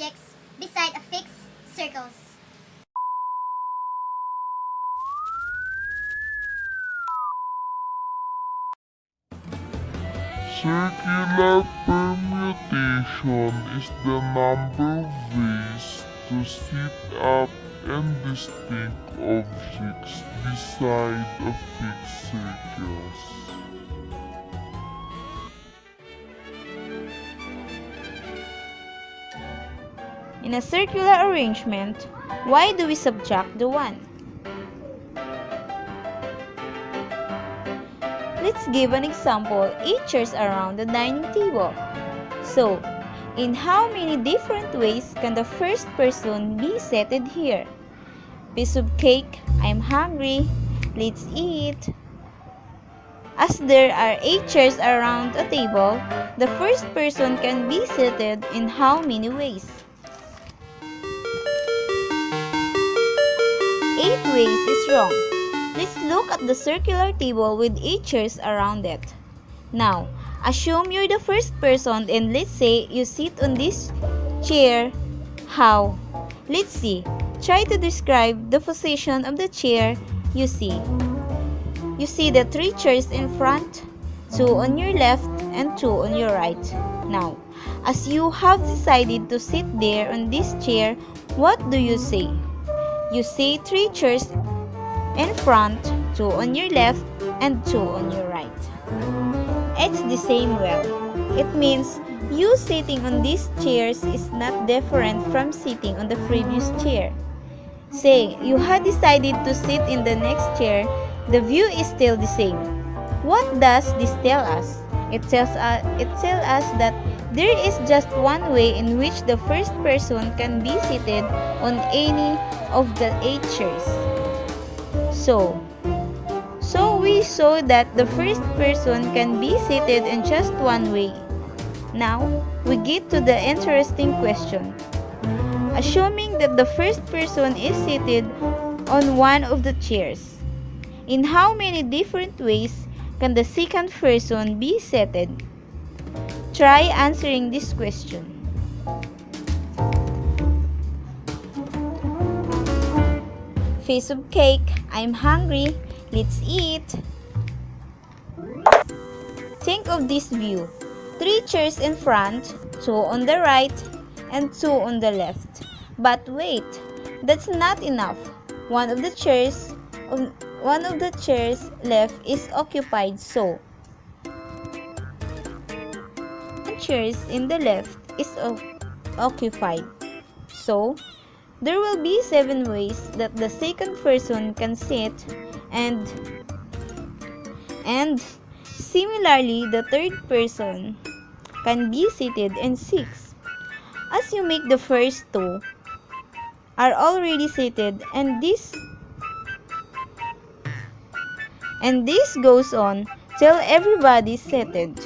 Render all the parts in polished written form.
objects beside a fixed circles. Circular permutation is the number of ways to set up and distinct objects beside a fixed circles. In a circular arrangement, why do we subtract the 1? Let's give an example. 8 chairs around the dining table. So, in how many different ways can the first person be seated here? Piece of cake, I'm hungry, let's eat. As there are 8 chairs around a table, the first person can be seated in how many ways? 8 ways is wrong. Let's look at the circular table with 8 chairs around it. Now, assume you're the first person and let's say you sit on this chair. How? Let's see. Try to describe the position of the chair you see. You see the 3 chairs in front, 2 on your left and 2 on your right. Now, as you have decided to sit there on this chair, what do you say? You say 3 chairs in front, 2 on your left, and 2 on your right. It's the same well. It means you sitting on these chairs is not different from sitting on the previous chair. Say, you had decided to sit in the next chair, the view is still the same. What does this tell us? It tells us that there is just one way in which the first person can be seated on any of the 8 chairs. So we saw that the first person can be seated in just one way. Now, we get to the interesting question. Assuming that the first person is seated on one of the chairs, in how many different ways can the second person be seated? Try answering this question. Piece of cake, I'm hungry, let's eat. Think of this view. 3 chairs in front, 2 on the right, and 2 on the left. But wait, that's not enough. One of the chairs left is occupied, so the chairs in the left is occupied. So there will be 7 ways that the second person can sit, and similarly the third person can be seated in 6. As you make the first 2 are already seated, and this goes on till everybody's seated.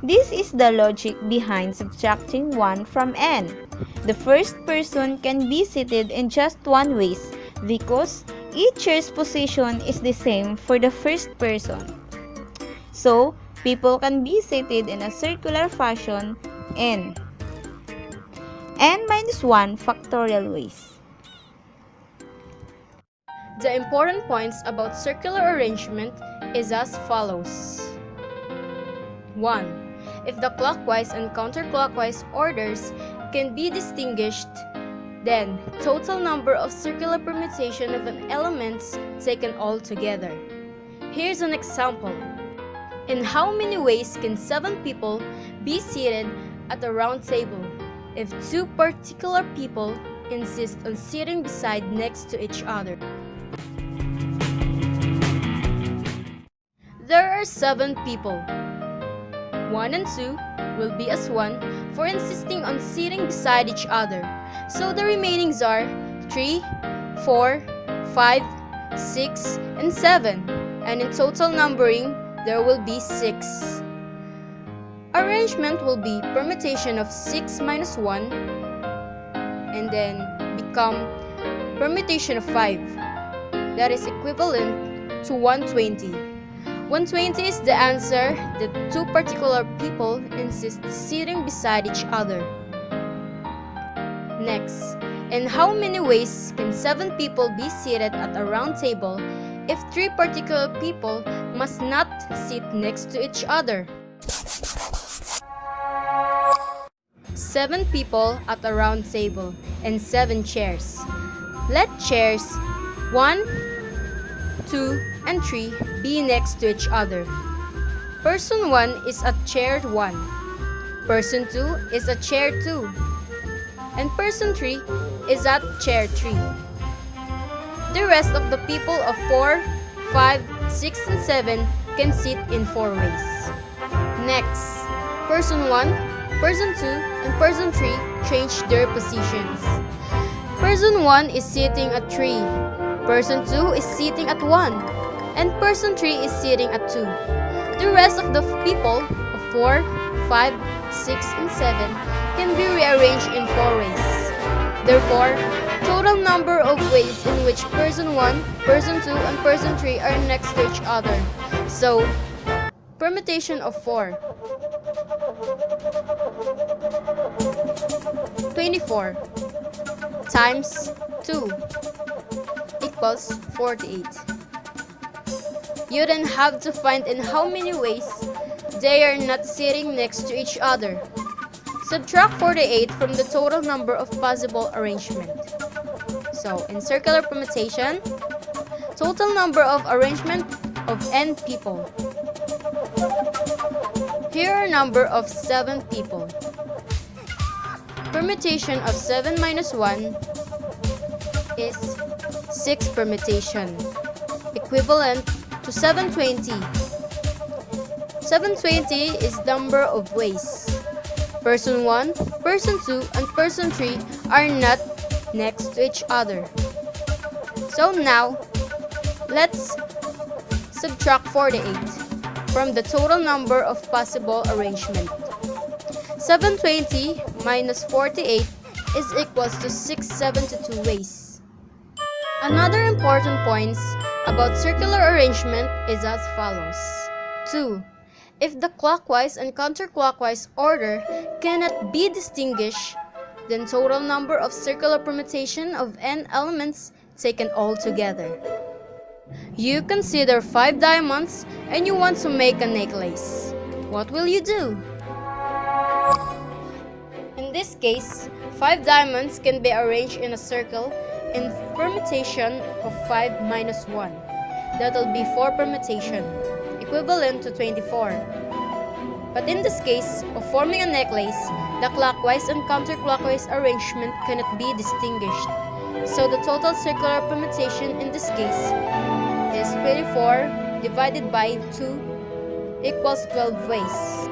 This is the logic behind subtracting 1 from n. The first person can be seated in just one way because each chair's position is the same for the first person. So, people can be seated in a circular fashion in n-1 factorial ways. The important points about circular arrangement is as follows. 1. If the clockwise and counterclockwise orders can be distinguished, then total number of circular permutation of an elements taken all together. Here's an example. In how many ways can 7 people be seated at a round table if 2 particular people insist on sitting beside next to each other? There are 7 people. 1 and 2 will be as 1 for insisting on sitting beside each other. So the remainings are 3, 4, 5, 6, and 7. And in total numbering, there will be 6. Arrangement will be permutation of 6 minus 1 and then become permutation of 5. That is equivalent to 120. 120 is the answer that 2 particular people insist sitting beside each other. Next, in how many ways can 7 people be seated at a round table if 3 particular people must not sit next to each other? 7 people at a round table and 7 chairs. Let chairs 1, 2, and 3 be next to each other. Person 1 is at chair 1. Person 2 is at chair 2. And person 3 is at chair 3. The rest of the people of 4, 5, 6, and 7 can sit in 4 ways. Next, person 1, person 2, and person 3 change their positions. Person 1 is sitting at 3, person 2 is sitting at 1, and person 3 is sitting at 2. The rest of the people of 4, 5, 6, and 7 can be rearranged in 4 ways. Therefore, total number of ways in which person 1, person 2, and person 3 are next to each other. So, permutation of 4. 24 times 2 equals 48. You then have to find in how many ways they are not sitting next to each other. Subtract 48 from the total number of possible arrangement. So, in circular permutation, total number of arrangement of n people. Here are number of 7 people. Permutation of 7 minus 1 is 6 permutation, equivalent to 720. 720 is number of ways. Person 1, person 2, and person 3 are not next to each other. So now, let's subtract 48 from the total number of possible arrangement. 720 minus 48 is equals to 672 ways. Another important point about circular arrangement is as follows. 2. If the clockwise and counterclockwise order cannot be distinguished, then total number of circular permutation of n elements taken all together. You consider 5 diamonds and you want to make a necklace. What will you do? In this case, 5 diamonds can be arranged in a circle in permutation of 5 minus 1. That will be 4 permutation, equivalent to 24. But in this case of forming a necklace, the clockwise and counterclockwise arrangement cannot be distinguished. So the total circular permutation in this case is 24 divided by 2 equals 12 ways.